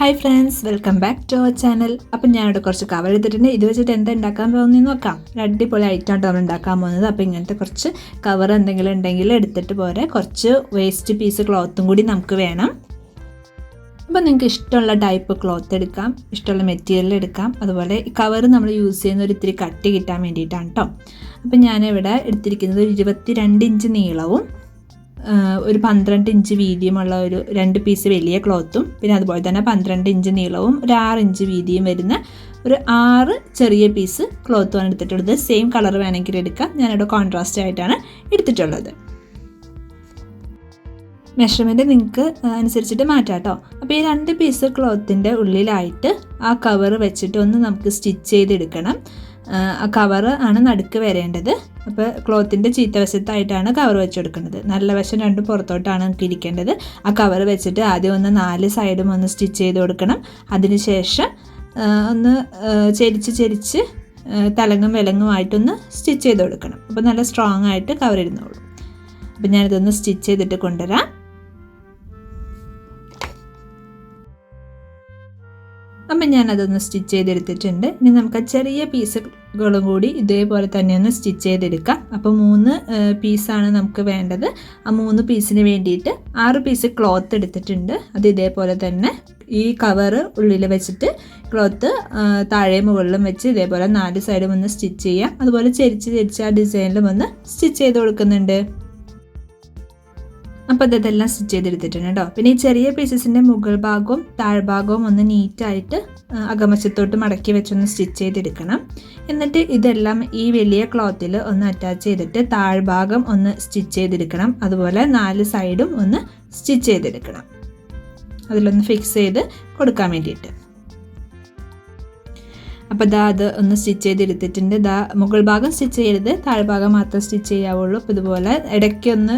Hi friends, welcome back to our channel. അപ്പം ഞാനിവിടെ കുറച്ച് കവർ എടുത്തിട്ടുണ്ട്. ഇത് വെച്ചിട്ട് എന്താ ഉണ്ടാക്കാൻ പോകുന്നതെന്ന് നോക്കാം. ഒരു അടിപൊളി ഐറ്റമാണ് നമ്മൾ ഉണ്ടാക്കാൻ പോകുന്നത്. അപ്പോൾ ഇങ്ങനത്തെ കുറച്ച് കവർ എന്തെങ്കിലും ഉണ്ടെങ്കിൽ എടുത്തിട്ട് പോരെ. കുറച്ച് വേസ്റ്റ് പീസ് ക്ലോത്തും കൂടി നമുക്ക് വേണം. അപ്പോൾ നിങ്ങൾക്ക് ഇഷ്ടമുള്ള ടൈപ്പ് ക്ലോത്ത് എടുക്കാം, ഇഷ്ടമുള്ള മെറ്റീരിയൽ എടുക്കാം. അതുപോലെ ഈ കവർ നമ്മൾ യൂസ് ചെയ്യുന്ന ഒരു ഇത്തിരി കട്ടി കിട്ടാൻ വേണ്ടിയിട്ടാണ് കേട്ടോ. അപ്പം ഞാനിവിടെ എടുത്തിരിക്കുന്നത് 22 ഇഞ്ച് നീളവും ഒരു 12 ഇഞ്ച് വീതിയുമുള്ള ഒരു 2 പീസ് വലിയ ക്ലോത്തും, പിന്നെ അതുപോലെ തന്നെ 12 ഇഞ്ച് നീളവും ഒരു 6 ഇഞ്ച് വീതിയും വരുന്ന ഒരു 6 ചെറിയ പീസ് ക്ലോത്തുമാണ് എടുത്തിട്ടുള്ളത്. സെയിം കളർ വേണമെങ്കിൽ എടുക്കാം. ഞാനിവിടെ കോൺട്രാസ്റ്റ് ആയിട്ടാണ് എടുത്തിട്ടുള്ളത്. മെഷർമെൻറ്റ് നിങ്ങൾക്ക് അനുസരിച്ചിട്ട് മാറ്റാം കേട്ടോ. അപ്പോൾ ഈ 2 പീസ് ക്ലോത്തിൻ്റെ ഉള്ളിലായിട്ട് ആ കവർ വെച്ചിട്ട് ഒന്ന് നമുക്ക് സ്റ്റിച്ച് ചെയ്തെടുക്കണം. ആ കവർ ആണ് നടുക്ക് വരേണ്ടത്. അപ്പോൾ ക്ലോത്തിൻ്റെ ചീത്തവശത്തായിട്ടാണ് കവർ വെച്ചെടുക്കുന്നത്. നല്ല വശം രണ്ടും പുറത്തോട്ടാണ് നമുക്ക് ഇരിക്കേണ്ടത്. ആ കവർ വെച്ചിട്ട് ആദ്യം ഒന്ന് 4 സൈഡും ഒന്ന് സ്റ്റിച്ച് ചെയ്ത് കൊടുക്കണം. അതിനുശേഷം ഒന്ന് ചെരിച്ച് തലങ്ങും വിലങ്ങുമായിട്ടൊന്ന് സ്റ്റിച്ച് ചെയ്ത് കൊടുക്കണം. അപ്പോൾ നല്ല സ്ട്രോങ് ആയിട്ട് കവർ ഇരുന്നോളൂ. അപ്പോൾ ഞാനിതൊന്ന് സ്റ്റിച്ച് ചെയ്തിട്ട് കൊണ്ടുവരാം. അപ്പം ഞാനതൊന്ന് സ്റ്റിച്ച് ചെയ്തെടുത്തിട്ടുണ്ട്. ഇനി നമുക്ക് ആ ചെറിയ പീസുകളും കൂടി ഇതേപോലെ തന്നെ ഒന്ന് സ്റ്റിച്ച് ചെയ്തെടുക്കാം. അപ്പോൾ 3 പീസാണ് നമുക്ക് വേണ്ടത്. ആ 3 പീസിന് വേണ്ടിയിട്ട് 6 പീസ് ക്ലോത്ത് എടുത്തിട്ടുണ്ട്. അത് ഇതേപോലെ തന്നെ ഈ കവർ ഉള്ളിൽ വെച്ചിട്ട് ക്ലോത്ത് താഴെ മുകളിലും വെച്ച് ഇതേപോലെ 4 സൈഡും ഒന്ന് സ്റ്റിച്ച് ചെയ്യാം. അതുപോലെ ചെരിച്ച് ആ ഡിസൈനിലും ഒന്ന് സ്റ്റിച്ച് ചെയ്ത് കൊടുക്കുന്നുണ്ട്. അപ്പോൾ ഇതെല്ലാം സ്റ്റിച്ച് ചെയ്തെടുത്തിട്ടുണ്ട് കേട്ടോ. പിന്നെ ഈ ചെറിയ പീസസിൻ്റെ മുകൾ ഭാഗവും താഴ്ഭാഗവും ഒന്ന് നീറ്റായിട്ട് അകമശത്തോട്ട് മടക്കി വെച്ചൊന്ന് സ്റ്റിച്ച് ചെയ്തെടുക്കണം. എന്നിട്ട് ഇതെല്ലാം ഈ വലിയ ക്ലോത്തിൽ ഒന്ന് അറ്റാച്ച് ചെയ്തിട്ട് താഴ്ഭാഗം ഒന്ന് സ്റ്റിച്ച് ചെയ്തെടുക്കണം. അതുപോലെ 4 സൈഡും ഒന്ന് സ്റ്റിച്ച് ചെയ്തെടുക്കണം. അതിലൊന്ന് ഫിക്സ് ചെയ്ത് കൊടുക്കാൻ വേണ്ടിയിട്ട്. അപ്പോൾ അത് ഒന്ന് സ്റ്റിച്ച് ചെയ്തെടുത്തിട്ടുണ്ട്. മുകൾ ഭാഗം സ്റ്റിച്ച് ചെയ്യരുത്, താഴ്ഭാഗം മാത്രം സ്റ്റിച്ച് ചെയ്യാവുള്ളൂ. അപ്പോൾ ഇതുപോലെ ഇടയ്ക്കൊന്ന്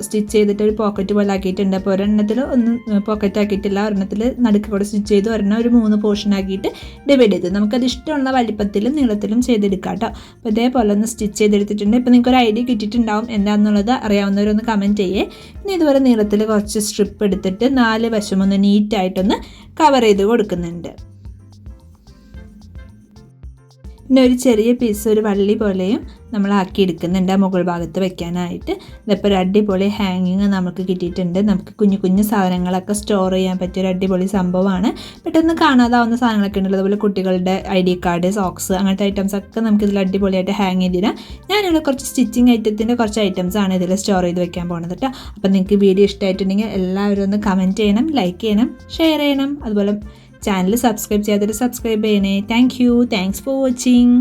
സ്റ്റിച്ച് ചെയ്തിട്ട് ഒരു പോക്കറ്റ് പോലെ ആക്കിയിട്ടുണ്ട്. അപ്പോൾ ഒരെണ്ണത്തിൽ ഒന്ന് പോക്കറ്റ് ആക്കിയിട്ടില്ല, ഒരെണ്ണത്തിൽ നടുക്ക് കൂടെ സ്റ്റിച്ച് ചെയ്ത് ഒരെണ്ണം ഒരു 3 പോർഷൻ ആക്കിയിട്ട് ഡിവൈഡ് ചെയ്ത് നമുക്കത് ഇഷ്ടമുള്ള വലിപ്പത്തിലും നീളത്തിലും ചെയ്തെടുക്കാം കേട്ടോ. അപ്പോൾ ഇതേപോലെ ഒന്ന് സ്റ്റിച്ച് ചെയ്തെടുത്തിട്ടുണ്ട്. ഇപ്പോൾ നിങ്ങൾക്കൊരു ഐഡിയ കിട്ടിയിട്ടുണ്ടാവും എന്താണെന്നുള്ളത്. അറിയാവുന്നവരൊന്ന് കമൻറ്റ് ചെയ്യേ. പിന്നെ ഇതുപോലെ നീളത്തിൽ കുറച്ച് സ്ട്രിപ്പ് എടുത്തിട്ട് 4 വശം ഒന്ന് നീറ്റായിട്ടൊന്ന് കവർ ചെയ്ത് കൊടുക്കുന്നുണ്ട്. പിന്നെ ഒരു ചെറിയ പീസ് ഒരു വള്ളി പോലെയും നമ്മൾ ആക്കിയെടുക്കുന്നുണ്ട് മുകൾ ഭാഗത്ത് വെക്കാനായിട്ട്. ഇതിപ്പോൾ ഒരു അടിപൊളി ഹാങ്ങിങ് നമുക്ക് കിട്ടിയിട്ടുണ്ട്. നമുക്ക് കുഞ്ഞു സാധനങ്ങളൊക്കെ സ്റ്റോർ ചെയ്യാൻ പറ്റിയ ഒരു അടിപൊളി സംഭവമാണ്. പെട്ടെന്ന് കാണാതാവുന്ന സാധനങ്ങളൊക്കെ ഉണ്ടല്ലോ, അതുപോലെ കുട്ടികളുടെ ID കാർഡ്, സോക്സ്, അങ്ങനത്തെ ഐറ്റംസ് ഒക്കെ നമുക്ക് ഇതിൽ അടിപൊളിയായിട്ട് ഹാങ് ചെയ്തിടാം. ഞാനിവിടെ കുറച്ച് സ്റ്റിച്ചിങ് ഐറ്റത്തിൻ്റെ കുറച്ച് ഐറ്റംസാണ് ഇതിൽ സ്റ്റോർ ചെയ്ത് വെക്കാൻ പോകുന്നത് കേട്ടോ. അപ്പോൾ നിങ്ങൾക്ക് വീഡിയോ ഇഷ്ടമായിട്ടുണ്ടെങ്കിൽ എല്ലാവരും ഒന്ന് കമൻറ്റ് ചെയ്യണം, ലൈക്ക് ചെയ്യണം, ഷെയർ ചെയ്യണം. അതുപോലെ ചാനൽ സബ്സ്ക്രൈബ് ചെയ്യാത്തവർ സബ്സ്ക്രൈബ് ചെയ്യണേ. Thanks for watching.